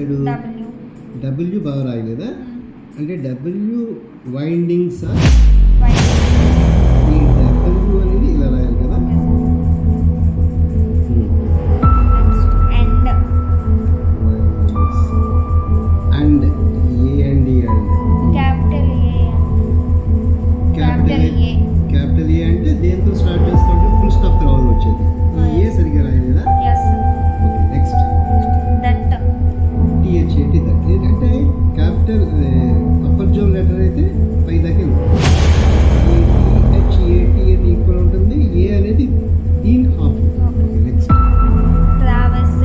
రాశాడు? డబ్ల్యూ బాగా రాయలేదా? అంటే డబ్ల్యూ వైండింగ్స్ ఈ డబ్ల్యూ అనేది ఇలా రాయాలి కదా. అండ్ ఏ అండ్ ఈ అండ్ క్యాపిటల్ ఏ అంటే దేంతో స్టార్ట్ చేస్తుంటే ఫుల్ స్టాప్ తర్వాత వచ్చేది. ఏ సరిగ్గా రాయలేదా? ఓకే, నెక్స్ట్ టీహెచ్ ఏంటి దట్ అంటే క్యాపిటల్ అప్పర్ జోన్ లెటర్ అయితే పై దాకా టీహెచ్ ఏటీ అని ఈక్వల్ ఉంటుంది. ఏ అనేది దీనికి half. Okay, next Travis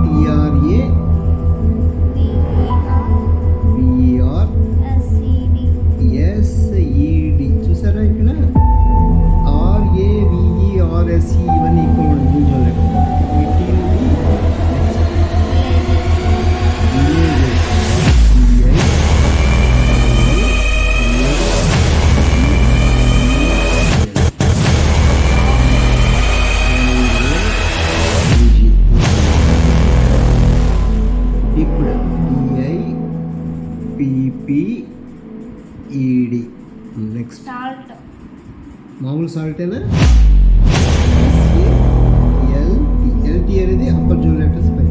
TRA BR SED చూసారా ఇక్కడ ఆర్ఏవిఈఆర్ఎస్ఈ ఇవన్నీ ఈక్వల్ ఉంటుంది జోన్ లెటర్. ఇప్పుడు పిపిఈడి నెక్స్ట్ మామూలు సాల్టేనా. ఎల్టీ అనేది అప్పర్ జోన్ లెటర్స్ పై